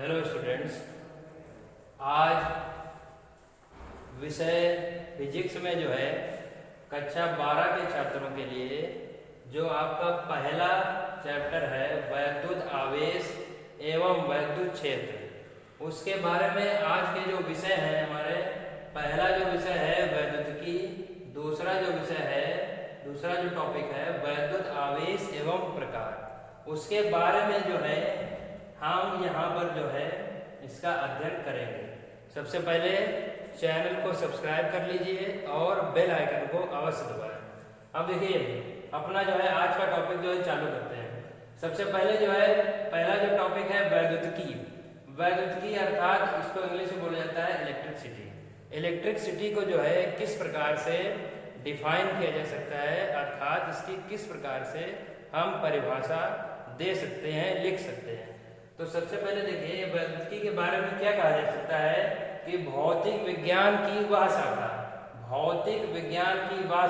Hello students, आज विषय physics में जो है कक्षा 12 के छात्रों के लिए जो आपका पहला चैप्टर है वैद्युत आवेश एवं वैद्युत क्षेत्र, उसके बारे में आज के जो विषय हैं हमारे, पहला जो विषय है वैद्युतिकी, दूसरा जो टॉपिक है वैद्युत आवेश एवं प्रकार, उसके बारे में जो है हम यहाँ पर जो है इसका अध्ययन करेंगे। सबसे पहले चैनल को सब्सक्राइब कर लीजिए और बेल आइकन को अवश्य दबाएं। अब देखिए अपना जो है आज का टॉपिक जो है चालू करते हैं। सबसे पहले जो है पहला जो टॉपिक है वैद्युतिकी। वैद्युतिकी अर्थात इसको इंग्लिश में बोला जाता है इलेक्ट्रिसिटी। इलेक्ट्रिसिटी को जो है किस प्रकार से डिफाइन किया जा सकता है, अर्थात इसकी किस प्रकार से हम परिभाषा दे सकते हैं, लिख सकते हैं। तो सबसे पहले देखिए वैद्युतिकी के बारे में क्या कहा जा सकता है कि भौतिक विज्ञान की वह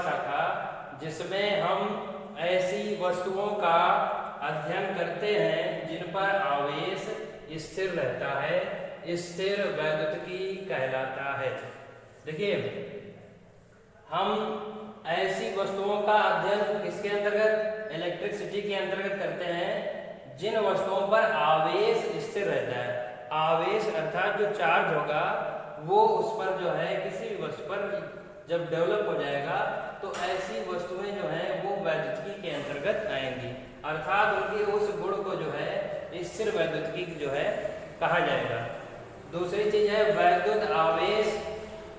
शाखा जिसमें हम ऐसी वस्तुओं का अध्ययन करते हैं जिन पर आवेश स्थिर रहता है, स्थिर वैद्युतिकी कहलाता है। देखिए हम ऐसी वस्तुओं का अध्ययन किसके अंतर्गत, इलेक्ट्रिसिटी के अंतर्गत करते हैं जिन वस्तुओं पर आवेश स्थिर रहता है। आवेश अर्थात जो चार्ज होगा वो उस पर जो है किसी भी वस्तु पर जब डेवलप हो जाएगा तो ऐसी वस्तुएं जो है वो वैद्युतिकी के अंतर्गत आएंगी, अर्थात उनकी उस गुण को जो है स्थिर वैद्युतिकी जो है कहा जाएगा। दूसरी चीज है वैद्युत आवेश,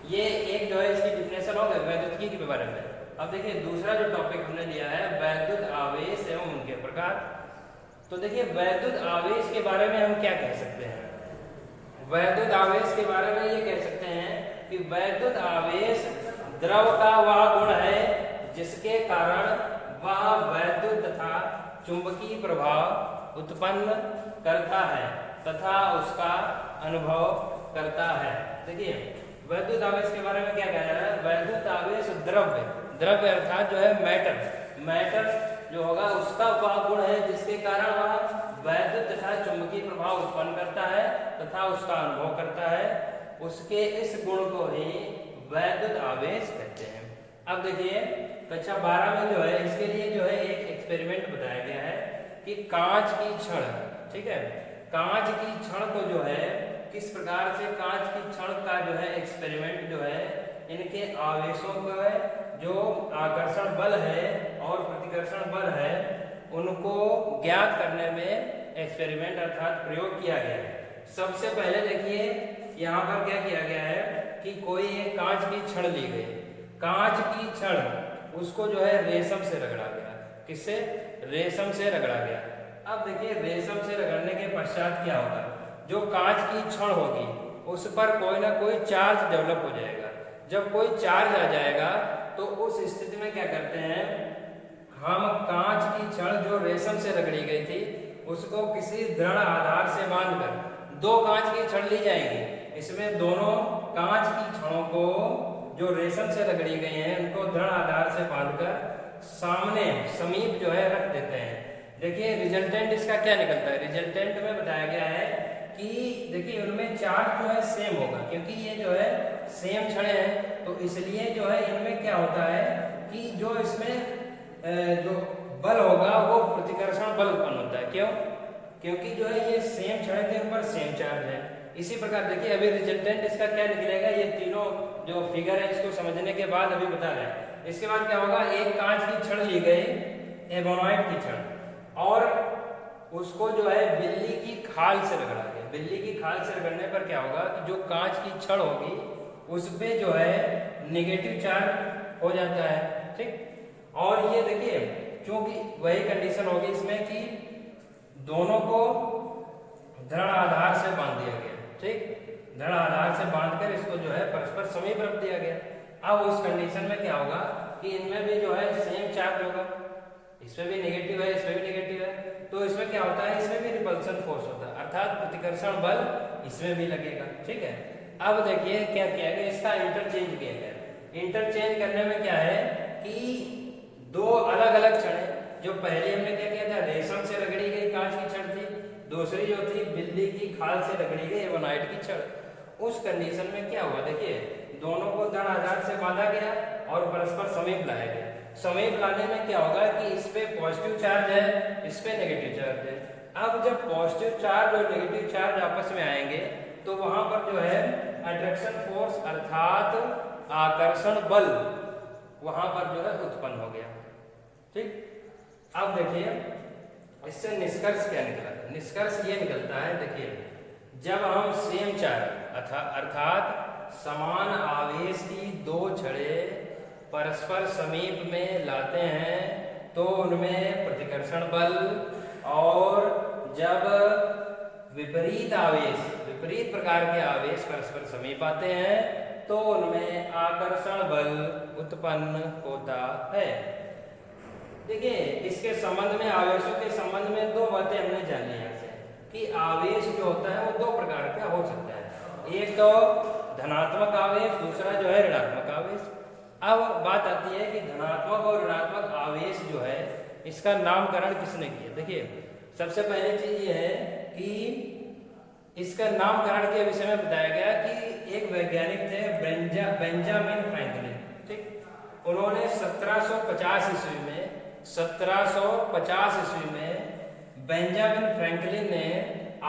ये एक जो है इसकी डिफिनेशन हो गई वैद्युतिकी के बारे में। अब देखिए दूसरा जो टॉपिक हमने लिया है वैद्युत आवेश एवं उनके प्रकार। तो देखिए वैद्युत आवेश के बारे में हम क्या कह सकते हैं। वैद्युत आवेश के बारे में ये कह सकते हैं कि वैद्युत आवेश द्रव का वह गुण है जिसके कारण वह वैद्युत तथा चुंबकीय प्रभाव उत्पन्न करता है तथा उसका अनुभव करता है। देखिए वैद्युत आवेश के बारे में क्या कहा जा रहा है, वैद्युत आवेश द्रव्य अर्थात जो है मैटर जो होगा उसका वह गुण है जिसके कारण वह वैद्युत तथा चुंबकीय प्रभाव उत्पन्न करता है तथा उसका अनुभव करता है, उसके इस गुण को ही वैद्युत आवेश कहते हैं। अब देखिए कक्षा 12 में जो है इसके लिए जो है एक एक्सपेरिमेंट बताया गया है कि कांच की छड़, ठीक है, कांच की छड़ को जो है किस प्रकार से कांच की छड़ का जो है एक्सपेरिमेंट जो है इनके आवेशों का जो आकर्षण बल है और प्रतिकर्षण बल है उनको ज्ञात करने में एक्सपेरिमेंट अर्थात प्रयोग किया गया है। सबसे पहले देखिए यहाँ पर क्या किया गया है कि कोई एक कांच की छड़ ली गई, कांच की छड़ उसको जो है रेशम से रगड़ा गया। किससे? रेशम से रगड़ा गया। अब देखिए रेशम से रगड़ने के पश्चात क्या होगा, जो कांच की छड़ होगी उस पर कोई ना कोई चार्ज डेवलप हो जाएगा। जब कोई चार्ज आ जाएगा तो उस स्थिति में क्या करते हैं, हम कांच की छड़ जो रेशम से रगड़ी गई थी उसको किसी दृढ़ आधार से बांधकर दो कांच की छड़ ली जाएगी, इसमें दोनों कांच की छड़ों को जो रेशम से रगड़ी गई हैं उनको दृढ़ आधार से बांधकर सामने समीप जो है रख देते हैं। देखिए रिजल्टेंट इसका क्या निकलता है, रिजल्टेंट में बताया गया है कि देखिए उनमें चार्ज जो है सेम होगा, क्योंकि ये जो है सेम छड़े हैं तो इसलिए जो है इनमें क्या होता है कि जो इसमें जो बल होगा वो प्रतिकर्षण बल उत्पन्न होता है। क्यों? क्योंकि जो है ये सेम छड़े के ऊपर सेम चार्ज है। इसी प्रकार देखिए अभी रिजल्टेंट इसका क्या निकलेगा, ये तीनों जो फिगर है इसको समझने के बाद अभी बता रहे हैं। इसके बाद क्या होगा, एक कांच की छड़ ली गई, एबोनॉइड की छड़, और उसको जो है बिल्ली की खाल से रगड़ा गया। बिल्ली की खाल से रगड़ने पर क्या होगा कि जो कांच की छड़ होगी उस पे जो है नेगेटिव चार्ज हो जाता है, ठीक। और ये देखिए क्योंकि वही कंडीशन होगी इसमें कि दोनों को दृढ़ आधार से बांध दिया गया, ठीक, दृढ़ आधार से बांधकर इसको जो है परस्पर समीप रख दिया गया। अब उस कंडीशन में क्या होगा कि इनमें भी जो है सेम चार्ज होगा, इसमें भी नेगेटिव है, इसमें भी नेगेटिव है, तो इसमें क्या होता है, इसमें भी रिपल्सन फोर्स होता है अर्थात प्रतिकर्षण बल इसमें भी लगेगा, ठीक है। अब देखिए क्या किया गया, इसका इंटरचेंज किया गया। इंटरचेंज करने में क्या है कि दो अलग अलग छड़ें, जो पहले हमने क्या किया था रेशम से रगड़ी गई कांच की छड़ थी, दूसरी जो थी बिल्ली की खाल से रगड़ी गई एवनाइट की छड़। उस कंडीशन में क्या हुआ, देखिए दोनों को धन आधार से बांधा गया और परस्पर समीप लाया गया। समीप लाने में क्या होगा कि इस पे पॉजिटिव चार्ज है, इस पे नेगेटिव चार्ज है। अब जब पॉजिटिव चार्ज और नेगेटिव चार्ज आपस में आएंगे तो वहां पर जो है अट्रैक्शन फोर्स अर्थात आकर्षण बल वहां पर जो है उत्पन्न हो गया। ठीक, अब देखिए इससे निष्कर्ष क्या निकला। निष्कर्ष ये निकलता है, देखिए जब हम सेम चार्ज अर्थात समान आवेश की दो छड़ें परस्पर समीप में लाते हैं तो उनमें प्रतिकर्षण बल, और जब विपरीत प्रकार के आवेश परस्पर समीप आते हैं तो उनमें आकर्षण बल उत्पन्न होता है। देखिए इसके संबंध में, आवेशों के संबंध में दो बातें हमने जान ली यहाँ से कि आवेश जो होता है वो दो प्रकार का हो सकता है, एक तो धनात्मक आवेश, दूसरा जो है ऋणात्मक आवेश। अब बात आती है कि धनात्मक और ऋणात्मक आवेश जो है इसका नामकरण किसने किया। देखिए सबसे पहली चीज ये है कि इसका नामकरण के विषय में बताया गया कि एक वैज्ञानिक थे बेंजामिन फ्रैंकलिन। ठीक, उन्होंने 1750 ईस्वी में बेंजामिन फ्रैंकलिन ने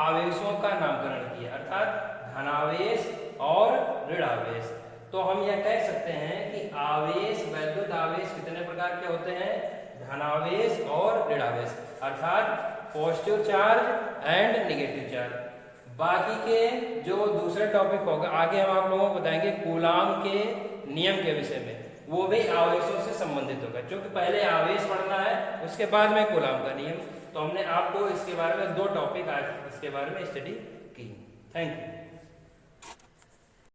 आवेशों का नामकरण किया, अर्थात धनावेश और ऋणावेश। तो हम यह कह सकते हैं कि आवेश, वैद्युत आवेश कितने प्रकार के होते हैं, धनावेश और ऋणावेश, अर्थात positive charge and negative charge. बाकी के जो दूसरे टॉपिक होगा आगे हम आप लोगों को बताएंगे कूलाम के नियम के विषय में, वो भी आवेशों से संबंधित होगा, क्योंकि पहले आवेश पढ़ना है उसके बाद में कूलाम का नियम। तो हमने आपको इसके बारे में दो टॉपिक आज इसके बारे में स्टडी की। Thank you.